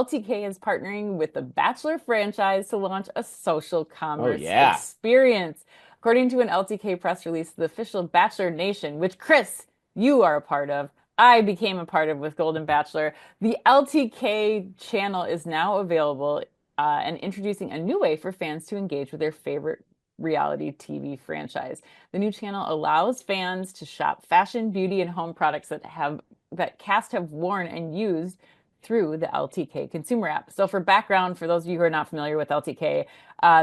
LTK is partnering with the Bachelor franchise to launch a social Oh commerce yeah. experience. According to an LTK press release, the official Bachelor Nation, which Chris, you are a part of, I became a part of with Golden Bachelor. The LTK channel is now available and introducing a new way for fans to engage with their favorite reality TV franchise. The new channel allows fans to shop fashion, beauty, and home products that cast have worn and used through the LTK consumer app. So, for background, for those of you who are not familiar with LTK,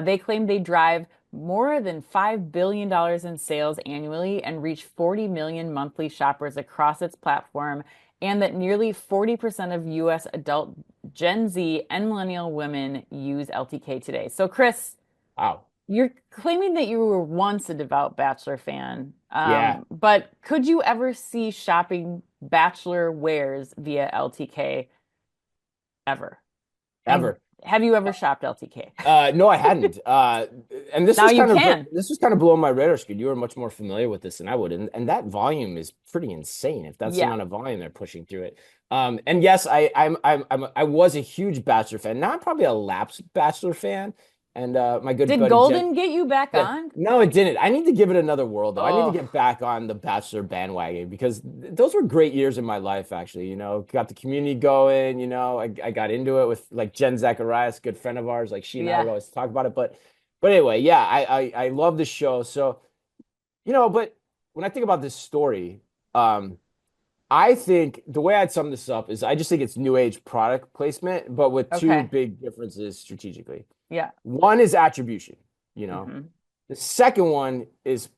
they claim they drive more than $5 billion in sales annually and reach 40 million monthly shoppers across its platform, and that nearly 40% of US adult Gen Z and millennial women use LTK today. So, Chris, Wow. you're claiming that you were once a devout Bachelor fan, Yeah. but could you ever see shopping Bachelor wares via LTK ever? And Ever. have you ever shopped LTK? No, I hadn't. And this Now was you kind of can. this was kind of blowing my radar screen. You were much more familiar with this than I would, and that volume is pretty insane. If that's the Yeah. amount of volume they're pushing through it. And yes, I was a huge Bachelor fan. Now I'm probably a lapsed Bachelor fan. And my good Did buddy Jen. Golden get you back Yeah. on? No, it didn't. I need to give it another whirl, though. I need to Oh, get back on the Bachelor bandwagon because those were great years in my life, actually. Got the community going. I got into it with like Jen Zacharias, good friend of ours. Like she and I would yeah. always talk about it. But anyway, yeah, I love the show. So, but when I think about this story, I think the way I'd sum this up is I just think it's new age product placement, but with two Okay. big differences strategically. Yeah. One is attribution, you know. Hmm. The second one is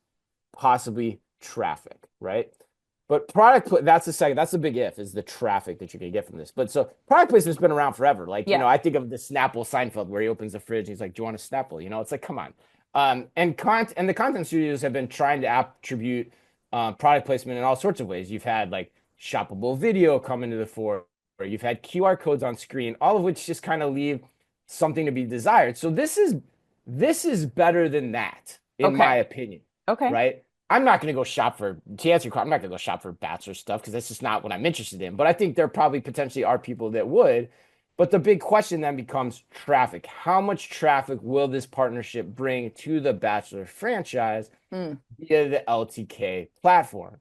possibly traffic, right? But that's the second, that's the big if is the traffic that you're gonna get from this. But so product placement's been around forever. Like, Yeah. I think of the Snapple Seinfeld where he opens the fridge and he's like, "Do you want a Snapple?" It's like, come on. And the content studios have been trying to attribute product placement in all sorts of ways. You've had like shoppable video come into the fore, or you've had QR codes on screen, all of which just kind of leave something to be desired. So this is better than that, in my Okay. opinion, Okay. right? I'm not going to go shop for, to answer your question, I'm not going to go shop for Bachelor stuff because that's just not what I'm interested in. But I think there probably potentially are people that would. But the big question then becomes traffic. How much traffic will this partnership bring to the Bachelor franchise Mm. via the LTK platform?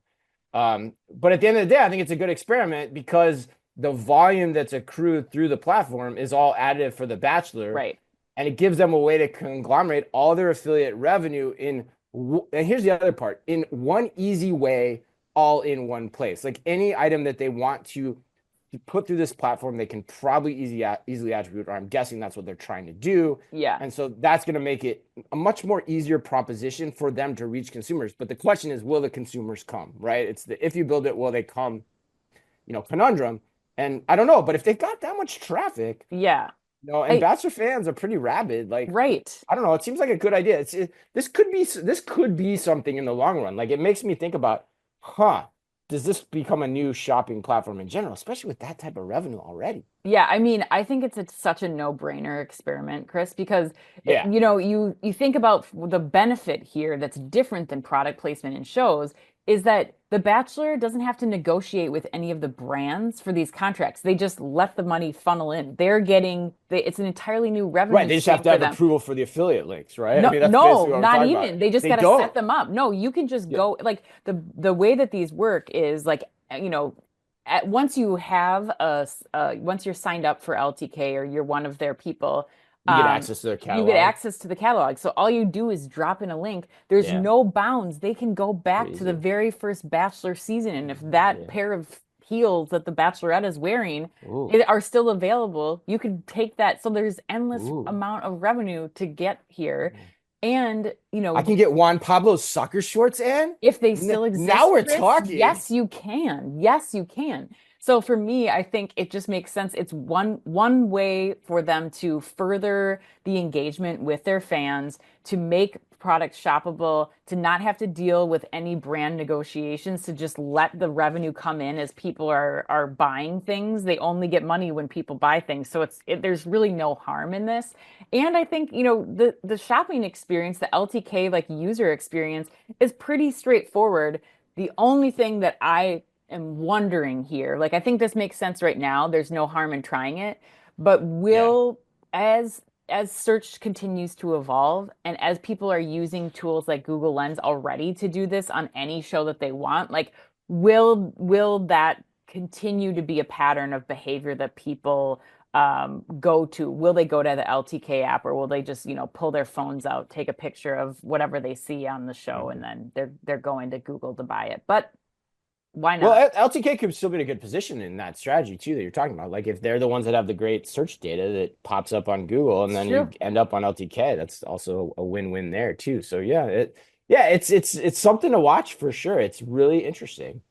But at the end of the day, I think it's a good experiment because the volume that's accrued through the platform is all additive for the Bachelor, Right. and it gives them a way to conglomerate all their affiliate revenue and here's the other part, in one easy way, all in one place. Like any item that they want to put through this platform, they can probably easily attribute, or I'm guessing that's what they're trying to do. Yeah. And so that's going to make it a much more easier proposition for them to reach consumers. But the question is, will the consumers come, right? It's the if you build it, will they come, conundrum. And I don't know, but if they've got that much traffic, Yeah. and I Bachelor fans are pretty rabid, like right. I don't know, it seems like a good idea. This could be something in the long run. Like it makes me think about, does this become a new shopping platform in general, especially with that type of revenue already? Yeah, I mean, I think it's such a no-brainer experiment, Chris, because Yeah. you think about the benefit here that's different than product placement in shows is that The Bachelor doesn't have to negotiate with any of the brands for these contracts. They just let the money funnel in. It's an entirely new Right. revenue They just have stream to for have them. approval for the affiliate links, right? I No, mean, that's no, basically what we're not talking about. even. They just They got to set don't. them up. No, you can just Yeah. go like the way that these work is like, once you have once you're signed up for LTK or you're one of their people, You get um, access to their you get catalog. access to the catalog. So all you do is drop in a link. There's Yeah. no bounds. They can go back to the Crazy. very first Bachelor season, and if that Yeah. pair of heels that the Bachelorette is wearing Ooh. are still available, you could take that. So there's endless Ooh. amount of revenue to get here. And, I can get Juan Pablo's soccer shorts in? if they still Now exist, we're Chris, talking. yes, you can. Yes, you can. So for me, I think it just makes sense. It's one way for them to further the engagement with their fans, to make products shoppable, to not have to deal with any brand negotiations, to just let the revenue come in as people are buying things. They only get money when people buy things. So there's really no harm in this. And I think, the shopping experience, the LTK like user experience is pretty straightforward. The only thing that I am wondering here, like I think this makes sense right now. There's no harm in trying it. But Yeah. will as as search continues to evolve and as people are using tools like Google Lens already to do this on any show that they want, like will that continue to be a pattern of behavior that people go to? Will they go to the LTK app or will they just, pull their phones out, take a picture of whatever they see on the show, and Mhm. then they're going to Google to buy it? But why Well, not? LTK could still be in a good position in that strategy too that you're talking about. Like if they're the ones that have the great search data that pops up on Google and It's then you true. end up on LTK, that's also a win-win there too. So yeah, it's something to watch for sure. It's really interesting.